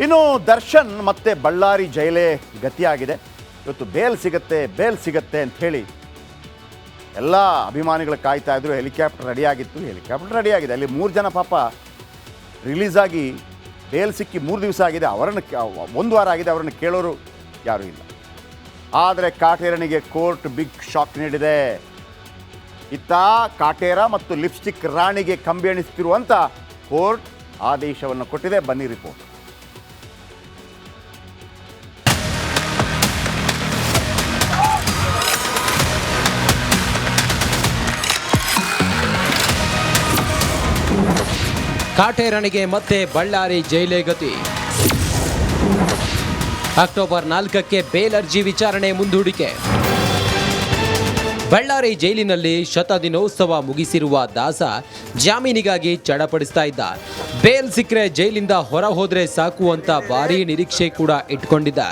ಇನ್ನು ದರ್ಶನ್ ಮತ್ತೆ ಬಳ್ಳಾರಿ ಜೈಲೇ ಗತಿಯಾಗಿದೆ. ಇವತ್ತು ಬೇಲ್ ಸಿಗತ್ತೆ ಅಂತ ಹೇಳಿ ಎಲ್ಲ ಅಭಿಮಾನಿಗಳು ಕಾಯ್ತಾ ಇದ್ರು. ಹೆಲಿಕಾಪ್ಟರ್ ರೆಡಿಯಾಗಿತ್ತು, ಹೆಲಿಕಾಪ್ಟರ್ ರೆಡಿಯಾಗಿದೆ. ಅಲ್ಲಿ 3 ಜನ ಪಾಪ ರಿಲೀಸ್ ಆಗಿ ಬೇಲ್ ಸಿಕ್ಕಿ 3 ದಿವಸ ಆಗಿದೆ, ಅವರನ್ನು 1 ವಾರ ಆಗಿದೆ, ಅವರನ್ನು ಕೇಳೋರು ಯಾರೂ ಇಲ್ಲ. ಆದರೆ ಕಾಟೇರನಿಗೆ ಕೋರ್ಟ್ ಬಿಗ್ ಶಾಕ್ ನೀಡಿದೆ. ಇತ್ತ ಕಾಟೇರ ಮತ್ತು ಲಿಪ್ಸ್ಟಿಕ್ ರಾಣಿಗೆ ಕಂಬಿ ಎಣಿಸ್ತಿರುವಂಥ ಕೋರ್ಟ್ ಆದೇಶವನ್ನು ಕೊಟ್ಟಿದೆ. ಬನ್ನಿ ರಿಪೋರ್ಟ್. ಕಾಟೇರನಿಗೆ ಮತ್ತೆ ಬಳ್ಳಾರಿ ಜೈಲೇ ಗತಿ. ಅಕ್ಟೋಬರ್ 4ಕ್ಕೆ ಬೇಲ್ ಅರ್ಜಿ ವಿಚಾರಣೆ ಮುಂದೂಡಿಕೆ. ಬಳ್ಳಾರಿ ಜೈಲಿನಲ್ಲಿ ಶತದಿನೋತ್ಸವ ಮುಗಿಸಿರುವ ದಾಸ ಜಾಮೀನಿಗಾಗಿ ಚಡಪಡಿಸ್ತಾ ಇದ್ದ. ಬೇಲ್ ಸಿಕ್ಕರೆ ಜೈಲಿಂದ ಹೊರ ಹೋದ್ರೆ ಸಾಕು ಅಂತ ಭಾರೀ ನಿರೀಕ್ಷೆ ಕೂಡ ಇಟ್ಕೊಂಡಿದ್ದ.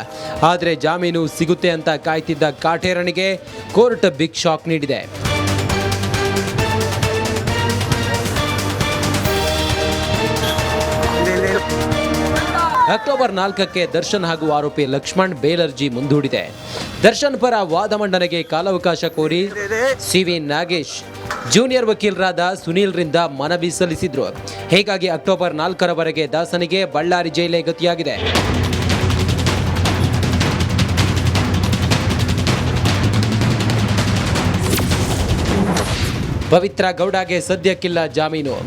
ಆದರೆ ಜಾಮೀನು ಸಿಗುತ್ತೆ ಅಂತ ಕಾಯ್ತಿದ್ದ ಕಾಟೇರನಿಗೆ ಕೋರ್ಟ್ ಬಿಗ್ ಶಾಕ್ ನೀಡಿದೆ. ಅಕ್ಟೋಬರ್ 4ಕ್ಕೆ ದರ್ಶನ್ ಹಾಗೂ ಆರೋಪಿ ಲಕ್ಷ್ಮಣ್ ಬೇಲ್ ಅರ್ಜಿ ಮುಂದೂಡಿದೆ. ದರ್ಶನ್ ಪರ ವಾದ ಮಂಡನೆಗೆ ಕಾಲಾವಕಾಶ ಕೋರಿ ಸಿವಿ ನಾಗೇಶ್ ಜೂನಿಯರ್ ವಕೀಲರಾದ ಸುನೀಲ್ರಿಂದ ಮನವಿ ಸಲ್ಲಿಸಿದ್ರು. ಹೀಗಾಗಿ ಅಕ್ಟೋಬರ್ 4ರವರೆಗೆ ದಾಸನಿಗೆ ಬಳ್ಳಾರಿ ಜೈಲೇ ಗತಿಯಾಗಿದೆ. ಪವಿತ್ರ ಗೌಡಗೆ ಸದ್ಯಕ್ಕಿಲ್ಲ ಜಾಮೀನು.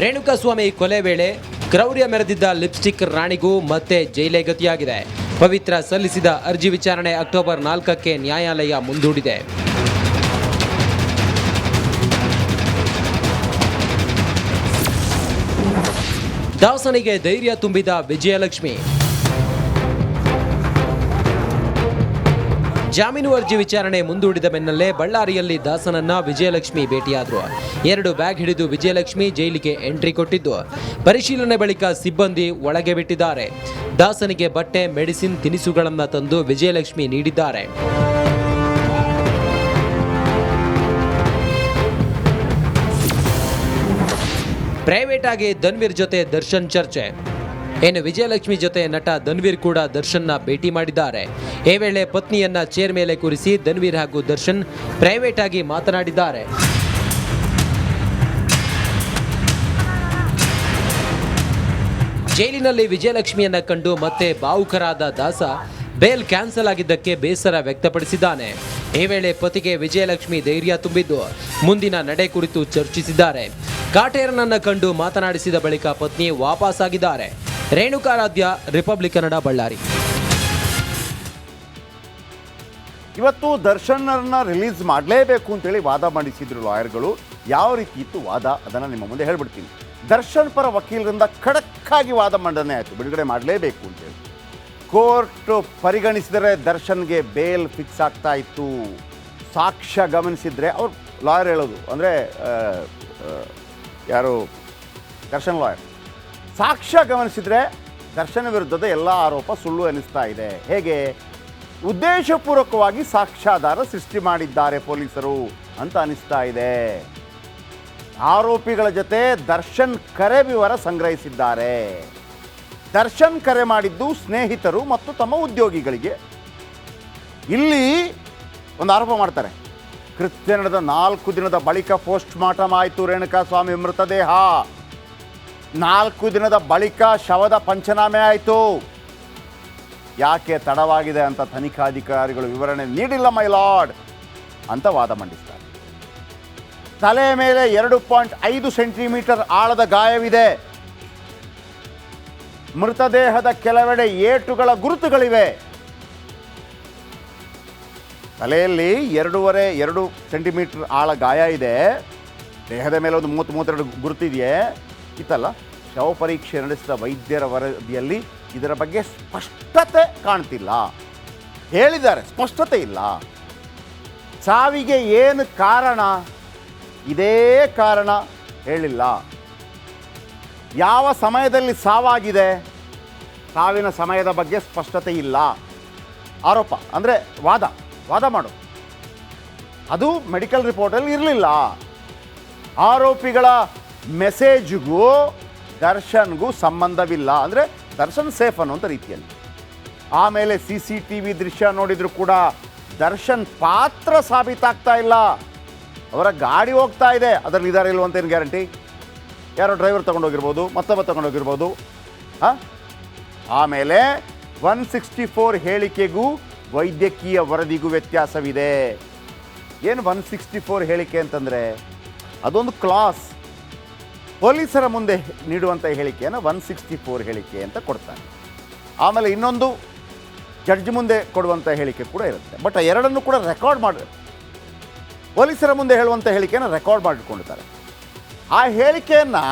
ರೇಣುಕಾಸ್ವಾಮಿ ಕೊಲೆ ವೇಳೆ ಕ್ರೌರ್ಯ ಮೆರೆದಿದ್ದ ಲಿಪ್ಸ್ಟಿಕ್ ರಾಣಿಗೂ ಮತ್ತೆ ಜೈಲೇ ಗತಿಯಾಗಿದೆ. ಪವಿತ್ರ ಸಲ್ಲಿಸಿದ ಅರ್ಜಿ ವಿಚಾರಣೆ ಅಕ್ಟೋಬರ್ 4ಕ್ಕೆ ನ್ಯಾಯಾಲಯ ಮುಂದೂಡಿದೆ. ದಾಸನಿಗೆ ಧೈರ್ಯ ತುಂಬಿದ ವಿಜಯಲಕ್ಷ್ಮಿ. ಜಾಮೀನು ಅರ್ಜಿ ವಿಚಾರಣೆ ಮುಂದೂಡಿದ ಬೆನ್ನಲ್ಲೇ ಬಳ್ಳಾರಿಯಲ್ಲಿ ದಾಸನನ್ನ ವಿಜಯಲಕ್ಷ್ಮಿ ಭೇಟಿಯಾದರು. 2 ಬ್ಯಾಗ್ ಹಿಡಿದು ವಿಜಯಲಕ್ಷ್ಮಿ ಜೈಲಿಗೆ ಎಂಟ್ರಿ ಕೊಟ್ಟಿದ್ದು, ಪರಿಶೀಲನೆ ಬಳಿಕ ಸಿಬ್ಬಂದಿ ಒಳಗೆ ಬಿಟ್ಟಿದ್ದಾರೆ. ದಾಸನಿಗೆ ಬಟ್ಟೆ, ಮೆಡಿಸಿನ್, ತಿನಿಸುಗಳನ್ನು ತಂದು ವಿಜಯಲಕ್ಷ್ಮಿ ನೀಡಿದ್ದಾರೆ. ಪ್ರೈವೇಟ್ ಆಗಿ ಧನ್ವೀರ್ ಜೊತೆ ದರ್ಶನ್ ಚರ್ಚೆ. ಇನ್ನು ವಿಜಯಲಕ್ಷ್ಮಿ ಜೊತೆ ನಟ ಧನ್ವೀರ್ ಕೂಡ ದರ್ಶನ್ನ ಭೇಟಿ ಮಾಡಿದ್ದಾರೆ. ಈ ವೇಳೆ ಪತ್ನಿಯನ್ನ ಚೇರ್ ಮೇಲೆ ಕೂರಿಸಿ ಧನ್ವೀರ್ ಹಾಗೂ ದರ್ಶನ್ ಪ್ರೈವೇಟ್ ಆಗಿ ಮಾತನಾಡಿದ್ದಾರೆ. ಜೈಲಿನಲ್ಲಿ ವಿಜಯಲಕ್ಷ್ಮಿಯನ್ನ ಕಂಡು ಮತ್ತೆ ಭಾವುಕರಾದ ದಾಸ ಬೇಲ್ ಕ್ಯಾನ್ಸಲ್ ಆಗಿದ್ದಕ್ಕೆ ಬೇಸರ ವ್ಯಕ್ತಪಡಿಸಿದ್ದಾನೆ. ಈ ವೇಳೆ ಪತಿಗೆ ವಿಜಯಲಕ್ಷ್ಮಿ ಧೈರ್ಯ ತುಂಬಿದ್ದು ಮುಂದಿನ ನಡೆ ಕುರಿತು ಚರ್ಚಿಸಿದ್ದಾರೆ. ಕಾಟೇರನನ್ನ ಕಂಡು ಮಾತನಾಡಿಸಿದ ಬಳಿಕ ಪತ್ನಿ ವಾಪಸ್ಸಾಗಿದ್ದಾರೆ. ರೇಣುಕಾರಾಧ್ಯ, ರಿಪಬ್ಲಿಕ್ ಕನ್ನಡ, ಬಳ್ಳಾರಿ. ಇವತ್ತು ದರ್ಶನ್ನರನ್ನ ರಿಲೀಸ್ ಮಾಡಲೇಬೇಕು ಅಂತೇಳಿ ವಾದ ಮಾಡಿಸಿದ್ರು ಲಾಯರ್ಗಳು. ಯಾವ ರೀತಿ ಇತ್ತು ವಾದ ಅದನ್ನು ನಿಮ್ಮ ಮುಂದೆ ಹೇಳ್ಬಿಡ್ತೀನಿ. ದರ್ಶನ್ ಪರ ವಕೀಲರಿಂದ ಖಡಕ್ಕಾಗಿ ವಾದ ಮಂಡನೆ ಆಯಿತು, ಬಿಡುಗಡೆ ಮಾಡಲೇಬೇಕು ಅಂತೇಳಿ. ಕೋರ್ಟ್ ಪರಿಗಣಿಸಿದರೆ ದರ್ಶನ್ಗೆ ಬೇಲ್ ಫಿಕ್ಸ್ ಆಗ್ತಾ ಇತ್ತು. ಸಾಕ್ಷ್ಯ ಗಮನಿಸಿದರೆ ಅವ್ರು ಲಾಯರ್ ಹೇಳೋದು, ಅಂದರೆ ಯಾರು ದರ್ಶನ್ ಲಾಯರ್, ಸಾಕ್ಷ್ಯ ಗಮನಿಸಿದರೆ ದರ್ಶನ ವಿರುದ್ಧದ ಎಲ್ಲ ಆರೋಪ ಸುಳ್ಳು ಎನಿಸ್ತಾ ಇದೆ. ಹೇಗೆ? ಉದ್ದೇಶಪೂರ್ವಕವಾಗಿ ಸಾಕ್ಷ್ಯಾಧಾರ ಸೃಷ್ಟಿ ಮಾಡಿದ್ದಾರೆ ಪೊಲೀಸರು ಅಂತ ಅನಿಸ್ತಾ ಇದೆ. ಆರೋಪಿಗಳ ಜೊತೆ ದರ್ಶನ್ ಕರೆ ವಿವರ ಸಂಗ್ರಹಿಸಿದ್ದಾರೆ. ದರ್ಶನ್ ಕರೆ ಮಾಡಿದ್ದು ಸ್ನೇಹಿತರು ಮತ್ತು ತಮ್ಮ ಉದ್ಯೋಗಿಗಳಿಗೆ. ಇಲ್ಲಿ ಒಂದು ಆರೋಪ ಮಾಡ್ತಾರೆ. ಕೃತ್ಯ ನಡೆದ 4 ದಿನದ ಬಳಿಕ ಪೋಸ್ಟ್ ಮಾರ್ಟಮ್ ಆಯಿತು ರೇಣುಕಾಸ್ವಾಮಿ ಮೃತದೇಹ. 4 ದಿನದ ಬಳಿಕ ಶವದ ಪಂಚನಾಮೆ ಆಯಿತು. ಯಾಕೆ ತಡವಾಗಿದೆ ಅಂತ ತನಿಖಾಧಿಕಾರಿಗಳು ವಿವರಣೆ ನೀಡಿಲ್ಲ ಮೈ ಲಾರ್ಡ್ ಅಂತ ವಾದ ಮಂಡಿಸ್ತಾರೆ. ತಲೆ ಮೇಲೆ 2.5 ಸೆಂಟಿಮೀಟರ್ ಆಳದ ಗಾಯವಿದೆ. ಮೃತದೇಹದ ಕೆಲವೆಡೆ ಏಟುಗಳ ಗುರುತುಗಳಿವೆ. ತಲೆಯಲ್ಲಿ 2.5 ಸೆಂಟಿಮೀಟರ್ ಆಳ ಗಾಯ ಇದೆ. ದೇಹದ ಮೇಲೆ ಒಂದು 30-32 ಗುರುತಿದೆಯೇ. ಇತ್ತಲ್ಲ, ಶವ ಪರೀಕ್ಷೆ ನಡೆಸಿದ ವೈದ್ಯರ ವರದಿಯಲ್ಲಿ ಇದರ ಬಗ್ಗೆ ಸ್ಪಷ್ಟತೆ ಕಾಣ್ತಿಲ್ಲ. ಹೇಳಿದ್ದಾರೆ, ಸ್ಪಷ್ಟತೆ ಇಲ್ಲ. ಸಾವಿಗೆ ಏನು ಕಾರಣ, ಇದೇ ಕಾರಣ ಹೇಳಿಲ್ಲ. ಯಾವ ಸಮಯದಲ್ಲಿ ಸಾವಾಗಿದೆ, ಸಾವಿನ ಸಮಯದ ಬಗ್ಗೆ ಸ್ಪಷ್ಟತೆ ಇಲ್ಲ. ಆರೋಪ ಅಂದರೆ ವಾದ ಮಾಡು, ಅದು ಮೆಡಿಕಲ್ ರಿಪೋರ್ಟಲ್ಲಿ ಇರಲಿಲ್ಲ. ಆರೋಪಿಗಳ ಮೆಸೇಜ್ಗೂ ದರ್ಶನ್ಗೂ ಸಂಬಂಧವಿಲ್ಲ, ಅಂದರೆ ದರ್ಶನ್ ಸೇಫ್ ಅನ್ನುವಂಥ ರೀತಿಯಲ್ಲಿ. ಆಮೇಲೆ CCTV ದೃಶ್ಯ ನೋಡಿದ್ರು ಕೂಡ ದರ್ಶನ್ ಪಾತ್ರ ಸಾಬೀತಾಗ್ತಾ ಇಲ್ಲ. ಅವರ ಗಾಡಿ ಹೋಗ್ತಾ ಇದೆ, ಅದರಲ್ಲಿ ಇದ್ದಾರೆ ಇಲ್ವಂತ ಏನು ಗ್ಯಾರಂಟಿ? ಯಾರೋ ಡ್ರೈವರ್ ತೊಗೊಂಡೋಗಿರ್ಬೋದು, ಮತ್ತೊಬ್ಬ ತೊಗೊಂಡೋಗಿರ್ಬೋದು. ಆಮೇಲೆ 164 ಹೇಳಿಕೆಗೂ ವೈದ್ಯಕೀಯ ವರದಿಗೂ ವ್ಯತ್ಯಾಸವಿದೆ. ಏನು 164 ಹೇಳಿಕೆ ಅಂತಂದರೆ ಅದೊಂದು ಕ್ಲಾಸ್. ಪೊಲೀಸರ ಮುಂದೆ ನೀಡುವಂಥ ಹೇಳಿಕೆಯನ್ನು 164 ಹೇಳಿಕೆ ಅಂತ ಕೊಡ್ತಾರೆ. ಆಮೇಲೆ ಇನ್ನೊಂದು ಜಡ್ಜ್ ಮುಂದೆ ಕೊಡುವಂಥ ಹೇಳಿಕೆ ಕೂಡ ಇರುತ್ತೆ. ಬಟ್ ಎರಡನ್ನೂ ಕೂಡ ರೆಕಾರ್ಡ್ ಮಾಡಿ ಪೊಲೀಸರ ಮುಂದೆ ಹೇಳುವಂಥ ಹೇಳಿಕೆಯನ್ನು ರೆಕಾರ್ಡ್ ಮಾಡಿಕೊಂಡಿರ್ತಾರೆ. ಆ ಹೇಳಿಕೆಯನ್ನು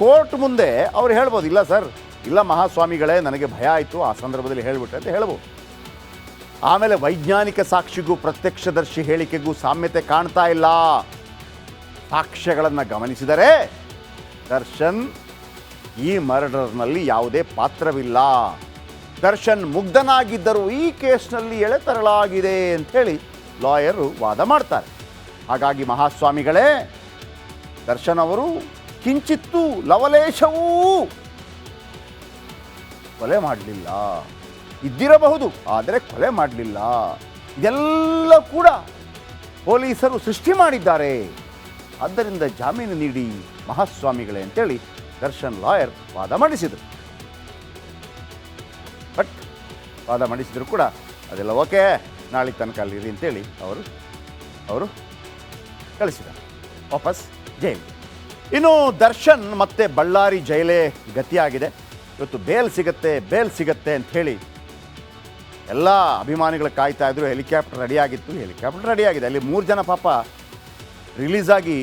ಕೋರ್ಟ್ ಮುಂದೆ ಅವ್ರು ಹೇಳ್ಬೋದು, ಇಲ್ಲ ಸರ್, ಇಲ್ಲ ಮಹಾಸ್ವಾಮಿಗಳೇ, ನನಗೆ ಭಯ ಆಯಿತು, ಆ ಸಂದರ್ಭದಲ್ಲಿ ಹೇಳಿಬಿಟ್ರೆ ಅಂತ ಹೇಳ್ಬೋದು. ಆಮೇಲೆ ವೈಜ್ಞಾನಿಕ ಸಾಕ್ಷಿಗೂ ಪ್ರತ್ಯಕ್ಷದರ್ಶಿ ಹೇಳಿಕೆಗೂ ಸಾಮ್ಯತೆ ಕಾಣ್ತಾ ಇಲ್ಲ. ಸಾಕ್ಷ್ಯಗಳನ್ನು ಗಮನಿಸಿದರೆ ದರ್ಶನ್ ಈ ಮರ್ಡರ್ನಲ್ಲಿ ಯಾವುದೇ ಪಾತ್ರವಿಲ್ಲ. ದರ್ಶನ್ ಮುಗ್ಧನಾಗಿದ್ದರೂ ಈ ಕೇಸ್ನಲ್ಲಿ ಎಳೆತರಲಾಗಿದೆ ಅಂಥೇಳಿ ಲಾಯರು ವಾದ ಮಾಡ್ತಾರೆ. ಹಾಗಾಗಿ ಮಹಾಸ್ವಾಮಿಗಳೇ, ದರ್ಶನ್ ಅವರು ಕಿಂಚಿತ್ತೂ ಲವಲೇಶವೂ ಕೊಲೆ ಮಾಡಲಿಲ್ಲ. ಇದ್ದಿರಬಹುದು, ಆದರೆ ಕೊಲೆ ಮಾಡಲಿಲ್ಲ. ಇದೆಲ್ಲ ಕೂಡ ಪೊಲೀಸರು ಸೃಷ್ಟಿ ಮಾಡಿದ್ದಾರೆ. ಆದ್ದರಿಂದ ಜಾಮೀನು ನೀಡಿ ಮಹಾಸ್ವಾಮಿಗಳೇ ಅಂತೇಳಿ ದರ್ಶನ್ ಲಾಯರ್ ವಾದ ಮಂಡಿಸಿದರು. ಬಟ್ ವಾದ ಮಂಡಿಸಿದ್ರು ಕೂಡ ಅದೆಲ್ಲ ಓಕೆ, ನಾಳೆ ತನಕ ಅಲ್ಲಿರಿ ಅಂತೇಳಿ ಅವರು ಕಳಿಸಿದ್ದಾರೆ ವಾಪಸ್ ಜೈಲಿಗೆ. ಇನ್ನು ದರ್ಶನ್ ಮತ್ತೆ ಬಳ್ಳಾರಿ ಜೈಲೇ ಗತಿಯಾಗಿದೆ. ಇವತ್ತು ಬೇಲ್ ಸಿಗತ್ತೆ ಅಂಥೇಳಿ ಎಲ್ಲ ಅಭಿಮಾನಿಗಳು ಕಾಯ್ತಾ ಇದ್ರು. ಹೆಲಿಕಾಪ್ಟರ್ ರೆಡಿಯಾಗಿದೆ. ಅಲ್ಲಿ 3 ಜನ ಪಾಪ ರಿಲೀಸ್ ಆಗಿ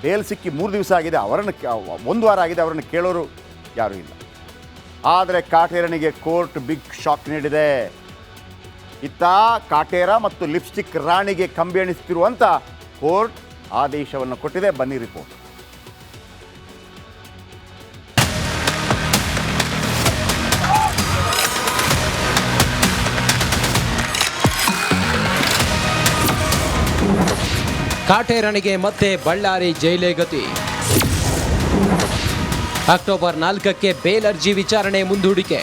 ಬೇಲ್ ಸಿಕ್ಕಿ 3 ದಿವಸ ಆಗಿದೆ. 1 ವಾರ ಆಗಿದೆ. ಅವರನ್ನು ಕೇಳೋರು ಯಾರೂ ಇಲ್ಲ. ಆದರೆ ಕಾಟೇರನಿಗೆ ಕೋರ್ಟ್ ಬಿಗ್ ಶಾಕ್ ನೀಡಿದೆ. ಇತ್ತ ಕಾಟೇರ ಮತ್ತು ಲಿಪ್ಸ್ಟಿಕ್ ರಾಣಿಗೆ ಕಂಬಿ ಎಣಿಸ್ತಿರುವಂಥ ಕೋರ್ಟ್ ಆದೇಶವನ್ನು ಕೊಟ್ಟಿದೆ. ಬನ್ನಿ ರಿಪೋರ್ಟ್. ಕಾಟೇರನಿಗೆ ಮತ್ತೆ ಬಳ್ಳಾರಿ ಜೈಲೇ ಗತಿ. ಅಕ್ಟೋಬರ್ 4ಕ್ಕೆ ಬೇಲ್ ಅರ್ಜಿ ವಿಚಾರಣೆ ಮುಂದೂಡಿಕೆ.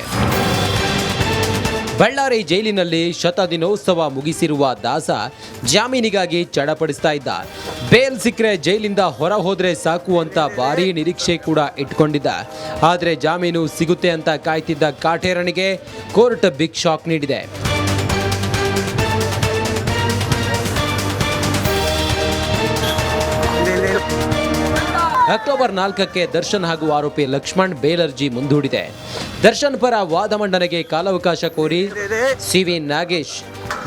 ಬಳ್ಳಾರಿ ಜೈಲಿನಲ್ಲಿ ಶತದಿನೋತ್ಸವ ಮುಗಿಸಿರುವ ದಾಸ ಜಾಮೀನಿಗಾಗಿ ಚಡಪಡಿಸ್ತಾ ಇದ್ದ. ಬೇಲ್ ಸಿಕ್ಕರೆ ಜೈಲಿಂದ ಹೊರ ಹೋದ್ರೆ ಸಾಕು ಅಂತ ಭಾರೀ ನಿರೀಕ್ಷೆ ಕೂಡ ಇಟ್ಕೊಂಡಿದ್ದ. ಆದರೆ ಜಾಮೀನು ಸಿಗುತ್ತೆ ಅಂತ ಕಾಯ್ತಿದ್ದ ಕಾಟೇರನಿಗೆ ಕೋರ್ಟ್ ಬಿಗ್ ಶಾಕ್ ನೀಡಿದೆ. ಅಕ್ಟೋಬರ್ 4ಕ್ಕೆ ದರ್ಶನ್ ಹಾಗೂ ಆರೋಪಿ ಲಕ್ಷ್ಮಣ್ ಬೇಲ್ ಅರ್ಜಿ ಮುಂದೂಡಿದೆ. ದರ್ಶನ್ ಪರ ವಾದ ಮಂಡನೆಗೆ ಕಾಲಾವಕಾಶ ಕೋರಿ CV ನಾಗೇಶ್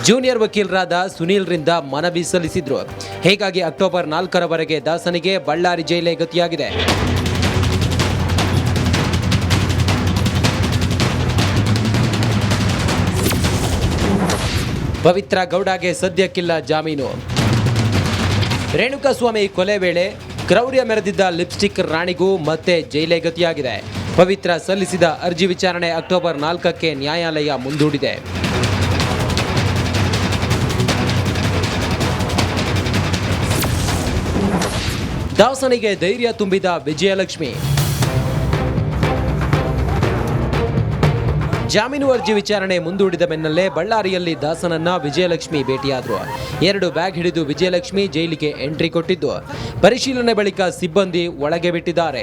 ಜೂನಿಯರ್ ವಕೀಲರಾದ ಸುನೀಲ್ರಿಂದ ಮನವಿ ಸಲ್ಲಿಸಿದ್ರು. ಹೀಗಾಗಿ ಅಕ್ಟೋಬರ್ 4ರವರೆಗೆ ದಾಸನಿಗೆ ಬಳ್ಳಾರಿ ಜೈಲೇ ಗತಿಯಾಗಿದೆ. ಪವಿತ್ರ ಗೌಡಗೆ ಸದ್ಯಕ್ಕಿಲ್ಲ ಜಾಮೀನು. ರೇಣುಕಾಸ್ವಾಮಿ ಕೊಲೆ ವೇಳೆ ಕ್ರೌರ್ಯ ಮೆರೆದಿದ್ದ ಲಿಪ್ಸ್ಟಿಕ್ ರಾಣಿಗೂ ಮತ್ತೆ ಜೈಲೇ ಗತಿಯಾಗಿದೆ. ಪವಿತ್ರ ಸಲ್ಲಿಸಿದ ಅರ್ಜಿ ವಿಚಾರಣೆ ಅಕ್ಟೋಬರ್ 4ಕ್ಕೆ ನ್ಯಾಯಾಲಯ ಮುಂದೂಡಿದೆ. ದಾಸನಿಗೆ ಧೈರ್ಯ ತುಂಬಿದ ವಿಜಯಲಕ್ಷ್ಮಿ. ಜಾಮೀನು ಅರ್ಜಿ ವಿಚಾರಣೆ ಮುಂದೂಡಿದ ಬೆನ್ನಲ್ಲೇ ಬಳ್ಳಾರಿಯಲ್ಲಿ ದಾಸನನ್ನ ವಿಜಯಲಕ್ಷ್ಮಿ ಭೇಟಿಯಾದರು. 2 ಬ್ಯಾಗ್ ಹಿಡಿದು ವಿಜಯಲಕ್ಷ್ಮಿ ಜೈಲಿಗೆ ಎಂಟ್ರಿ ಕೊಟ್ಟಿದ್ದು, ಪರಿಶೀಲನೆ ಬಳಿಕ ಸಿಬ್ಬಂದಿ ಒಳಗೆ ಬಿಟ್ಟಿದ್ದಾರೆ.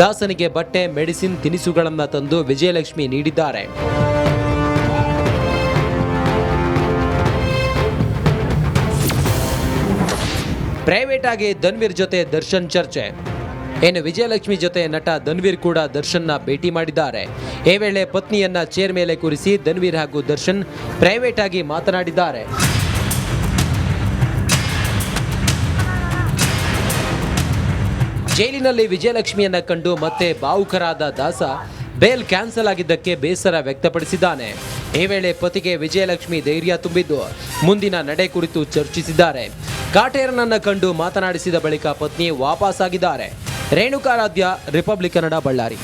ದಾಸನಿಗೆ ಬಟ್ಟೆ, ಮೆಡಿಸಿನ್, ತಿನಿಸುಗಳನ್ನು ತಂದು ವಿಜಯಲಕ್ಷ್ಮಿ ನೀಡಿದ್ದಾರೆ. ಪ್ರೈವೇಟ್ ಆಗಿ ಧನ್ವೀರ್ ಜೊತೆ ದರ್ಶನ್ ಚರ್ಚೆ. ಇನ್ನು ವಿಜಯಲಕ್ಷ್ಮಿ ಜೊತೆ ನಟ ಧನ್ವೀರ್ ಕೂಡ ದರ್ಶನ್ನ ಭೇಟಿ ಮಾಡಿದ್ದಾರೆ. ಈ ವೇಳೆ ಪತ್ನಿಯನ್ನ ಚೇರ್ ಮೇಲೆ ಕೂರಿಸಿ ಧನ್ವೀರ್ ಹಾಗೂ ದರ್ಶನ್ ಪ್ರೈವೇಟ್ ಆಗಿ ಮಾತನಾಡಿದ್ದಾರೆ. ಜೈಲಿನಲ್ಲಿ ವಿಜಯಲಕ್ಷ್ಮಿಯನ್ನ ಕಂಡು ಮತ್ತೆ ಭಾವುಕರಾದ ದಾಸ ಬೇಲ್ ಕ್ಯಾನ್ಸಲ್ ಆಗಿದ್ದಕ್ಕೆ ಬೇಸರ ವ್ಯಕ್ತಪಡಿಸಿದ್ದಾನೆ. ಈ ವೇಳೆ ಪತಿಗೆ ವಿಜಯಲಕ್ಷ್ಮಿ ಧೈರ್ಯ ತುಂಬಿದ್ದು ಮುಂದಿನ ನಡೆ ಕುರಿತು ಚರ್ಚಿಸಿದ್ದಾರೆ. ಕಾಟೇರನನ್ನ ಕಂಡು ಮಾತನಾಡಿಸಿದ ಬಳಿಕ ಪತ್ನಿ ವಾಪಸ್ಸಾಗಿದ್ದಾರೆ. ರೇಣುಕಾರಾಧ್ಯ, ರಿಪಬ್ಲಿಕ್ ಕನ್ನಡ, ಬಳ್ಳಾರಿ.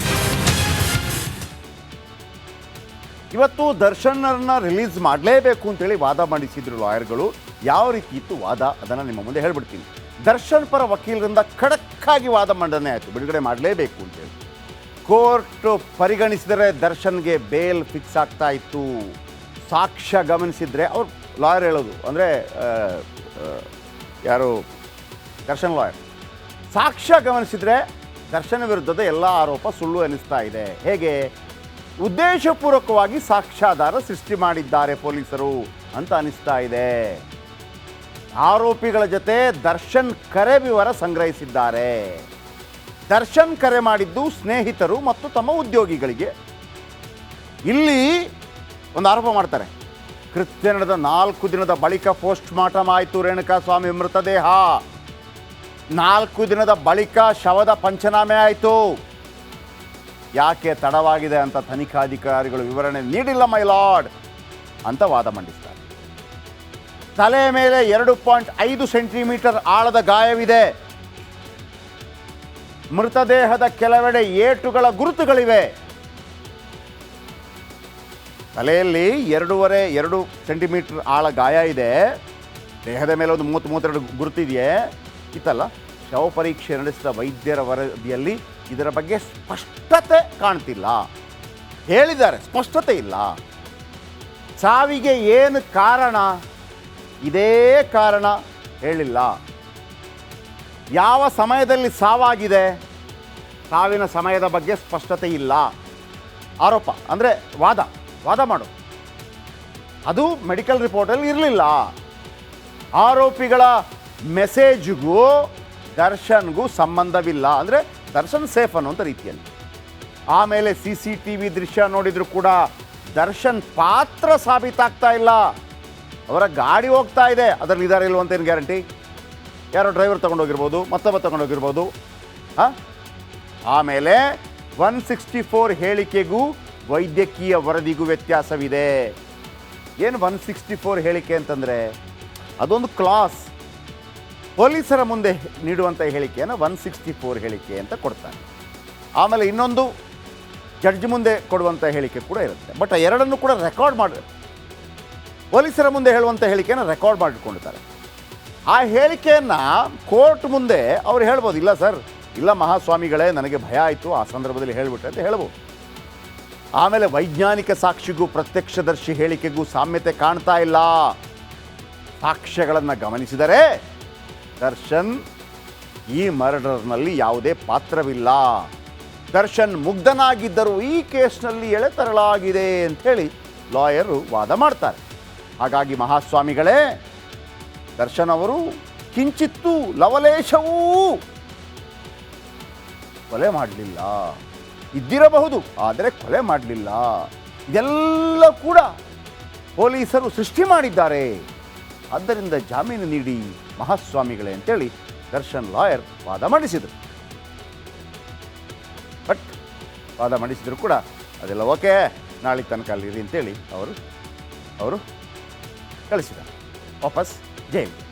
ಇವತ್ತು ದರ್ಶನ್ನರನ್ನ ರಿಲೀಸ್ ಮಾಡಲೇಬೇಕು ಅಂತೇಳಿ ವಾದ ಮಂಡಿಸಿದ್ರು ಲಾಯರ್ಗಳು. ಯಾವ ರೀತಿ ಇತ್ತು ವಾದ ಅದನ್ನು ನಿಮ್ಮ ಮುಂದೆ ಹೇಳ್ಬಿಡ್ತೀನಿ. ದರ್ಶನ್ ಪರ ವಕೀಲರಿಂದ ಖಡಕ್ಕಾಗಿ ವಾದ ಮಂಡನೆ ಆಯಿತು, ಬಿಡುಗಡೆ ಮಾಡಲೇಬೇಕು ಅಂತೇಳಿ. ಕೋರ್ಟ್ ಪರಿಗಣಿಸಿದರೆ ದರ್ಶನ್ಗೆ ಬೇಲ್ ಫಿಕ್ಸ್ ಆಗ್ತಾ ಇತ್ತು. ಸಾಕ್ಷ್ಯ ಗಮನಿಸಿದರೆ ಅವ್ರು ಲಾಯರ್ ಹೇಳೋದು ಅಂದರೆ ಯಾರು ದರ್ಶನ್ ಲಾಯರ್, ಸಾಕ್ಷ್ಯ ಗಮನಿಸಿದರೆ ದರ್ಶನ ವಿರುದ್ಧದ ಎಲ್ಲ ಆರೋಪ ಸುಳ್ಳು ಅನ್ನಿಸ್ತಾ ಇದೆ. ಹೇಗೆ? ಉದ್ದೇಶಪೂರ್ವಕವಾಗಿ ಸಾಕ್ಷ್ಯಾಧಾರ ಸೃಷ್ಟಿ ಮಾಡಿದ್ದಾರೆ ಪೊಲೀಸರು ಅಂತ ಅನಿಸ್ತಾ ಇದೆ. ಆರೋಪಿಗಳ ಜೊತೆ ದರ್ಶನ್ ಕರೆ ವಿವರ ಸಂಗ್ರಹಿಸಿದ್ದಾರೆ. ದರ್ಶನ್ ಕರೆ ಮಾಡಿದ್ದು ಸ್ನೇಹಿತರು ಮತ್ತು ತಮ್ಮ ಉದ್ಯೋಗಿಗಳಿಗೆ. ಇಲ್ಲಿ ಒಂದು ಆರೋಪ ಮಾಡ್ತಾರೆ. ಕೃತ್ಯ ನಡೆದ 4 ದಿನದ ಬಳಿಕ ಪೋಸ್ಟ್ ಮಾರ್ಟಮ್ ಆಯಿತು ರೇಣುಕಾಸ್ವಾಮಿ ಮೃತದೇಹ. 4 ದಿನದ ಬಳಿಕ ಶವದ ಪಂಚನಾಮೆ ಆಯಿತು. ಯಾಕೆ ತಡವಾಗಿದೆ ಅಂತ ತನಿಖಾಧಿಕಾರಿಗಳು ವಿವರಣೆ ನೀಡಿಲ್ಲ ಮೈ ಲಾರ್ಡ್ ಅಂತ ವಾದ ಮಂಡಿಸ್ತಾರೆ. ತಲೆ ಮೇಲೆ 2.5 ಸೆಂಟಿಮೀಟರ್ ಆಳದ ಗಾಯವಿದೆ. ಮೃತದೇಹದ ಕೆಲವೆಡೆ ಏಟುಗಳ ಗುರುತುಗಳಿವೆ. ತಲೆಯಲ್ಲಿ 2 ಸೆಂಟಿಮೀಟರ್ ಆಳ ಗಾಯ ಇದೆ. ದೇಹದ ಮೇಲೆ ಒಂದು 32 ಗುರುತಿದೆಯೇ ಇತ್ತಲ್ಲ. ಶವ ಪರೀಕ್ಷೆ ನಡೆಸಿದ ವೈದ್ಯರ ವರದಿಯಲ್ಲಿ ಇದರ ಬಗ್ಗೆ ಸ್ಪಷ್ಟತೆ ಕಾಣ್ತಿಲ್ಲ. ಹೇಳಿದ್ದಾರೆ, ಸ್ಪಷ್ಟತೆ ಇಲ್ಲ. ಸಾವಿಗೆ ಏನು ಕಾರಣ? ಇದೇ ಕಾರಣ ಹೇಳಿಲ್ಲ. ಯಾವ ಸಮಯದಲ್ಲಿ ಸಾವಾಗಿದೆ? ಸಾವಿನ ಸಮಯದ ಬಗ್ಗೆ ಸ್ಪಷ್ಟತೆ ಇಲ್ಲ. ಆರೋಪ ಅಂದರೆ ವಾದ ಮಾಡು, ಅದು ಮೆಡಿಕಲ್ ರಿಪೋರ್ಟಲ್ಲಿ ಇರಲಿಲ್ಲ. ಆರೋಪಿಗಳ ಮೆಸೇಜ್ಗೂ ದರ್ಶನ್ಗೂ ಸಂಬಂಧವಿಲ್ಲ. ಅಂದರೆ ದರ್ಶನ್ ಸೇಫ್ ಅನ್ನುವಂಥ ರೀತಿಯಲ್ಲಿ. ಆಮೇಲೆ CCTV ದೃಶ್ಯ ನೋಡಿದರೂ ಕೂಡ ದರ್ಶನ್ ಪಾತ್ರ ಸಾಬೀತಾಗ್ತಾ ಇಲ್ಲ. ಅವರ ಗಾಡಿ ಹೋಗ್ತಾ ಇದೆ, ಅದರಲ್ಲಿ ಇದ್ದಾರೆ ಇಲ್ವಂತ ಏನು ಗ್ಯಾರಂಟಿ? ಯಾರೋ ಡ್ರೈವರ್ ತೊಗೊಂಡೋಗಿರ್ಬೋದು, ಮತ್ತೊಬ್ಬ ತೊಗೊಂಡೋಗಿರ್ಬೋದು. ಆಮೇಲೆ 164 ಹೇಳಿಕೆಗೂ ವೈದ್ಯಕೀಯ ವರದಿಗೂ ವ್ಯತ್ಯಾಸವಿದೆ. ಏನು 164 ಹೇಳಿಕೆ ಅಂತಂದರೆ ಅದೊಂದು ಕ್ಲಾಸ್. ಪೊಲೀಸರ ಮುಂದೆ ನೀಡುವಂಥ ಹೇಳಿಕೆಯನ್ನು 164 ಹೇಳಿಕೆ ಅಂತ ಕೊಡ್ತಾರೆ. ಆಮೇಲೆ ಇನ್ನೊಂದು ಜಡ್ಜ್ ಮುಂದೆ ಕೊಡುವಂಥ ಹೇಳಿಕೆ ಕೂಡ ಇರುತ್ತೆ. ಬಟ್ ಎರಡನ್ನೂ ಕೂಡ ರೆಕಾರ್ಡ್ ಮಾಡಿ ಪೊಲೀಸರ ಮುಂದೆ ಹೇಳುವಂಥ ಹೇಳಿಕೆಯನ್ನು ರೆಕಾರ್ಡ್ ಮಾಡಿಕೊಂಡಿರ್ತಾರೆ. ಆ ಹೇಳಿಕೆಯನ್ನು ಕೋರ್ಟ್ ಮುಂದೆ ಅವ್ರು ಹೇಳ್ಬೋದು, ಇಲ್ಲ ಸರ್, ಇಲ್ಲ ಮಹಾಸ್ವಾಮಿಗಳೇ, ನನಗೆ ಭಯ ಆಯಿತು, ಆ ಸಂದರ್ಭದಲ್ಲಿ ಹೇಳಿಬಿಟ್ರೆ ಅಂತ ಹೇಳ್ಬೋದು. ಆಮೇಲೆ ವೈಜ್ಞಾನಿಕ ಸಾಕ್ಷಿಗೂ ಪ್ರತ್ಯಕ್ಷದರ್ಶಿ ಹೇಳಿಕೆಗೂ ಸಾಮ್ಯತೆ ಕಾಣ್ತಾ ಇಲ್ಲ. ಸಾಕ್ಷ್ಯಗಳನ್ನು ಗಮನಿಸಿದರೆ ದರ್ಶನ್ ಈ ಮರ್ಡರ್ನಲ್ಲಿ ಯಾವುದೇ ಪಾತ್ರವಿಲ್ಲ. ದರ್ಶನ್ ಮುಗ್ಧನಾಗಿದ್ದರೂ ಈ ಕೇಸ್ನಲ್ಲಿ ಎಳೆತರಲಾಗಿದೆ ಅಂಥೇಳಿ ಲಾಯರು ವಾದ ಮಾಡ್ತಾರೆ. ಹಾಗಾಗಿ ಮಹಾಸ್ವಾಮಿಗಳೇ, ದರ್ಶನ್ ಅವರು ಕಿಂಚಿತ್ತೂ ಲವಲೇಶವೂ ಕೊಲೆ ಮಾಡಲಿಲ್ಲ. ಇದ್ದಿರಬಹುದು, ಆದರೆ ಕೊಲೆ ಮಾಡಲಿಲ್ಲ. ಇದೆಲ್ಲ ಕೂಡ ಪೊಲೀಸರು ಸೃಷ್ಟಿ ಮಾಡಿದ್ದಾರೆ. ಆದ್ದರಿಂದ ಜಾಮೀನು ನೀಡಿ ಮಹಾಸ್ವಾಮಿಗಳೇ ಅಂತೇಳಿ ದರ್ಶನ್ ಲಾಯರ್ ವಾದ ಮಂಡಿಸಿದರು. ಬಟ್ ವಾದ ಮಂಡಿಸಿದ್ರು ಕೂಡ ಅದೆಲ್ಲ ಓಕೆ, ನಾಳೆ ತನಕ ಅಲ್ಲಿರಿ ಅಂತೇಳಿ ಅವರು ಕಳಿಸಿದ್ದಾರೆ ವಾಪಸ್ ಜೈಲಿಗೆ.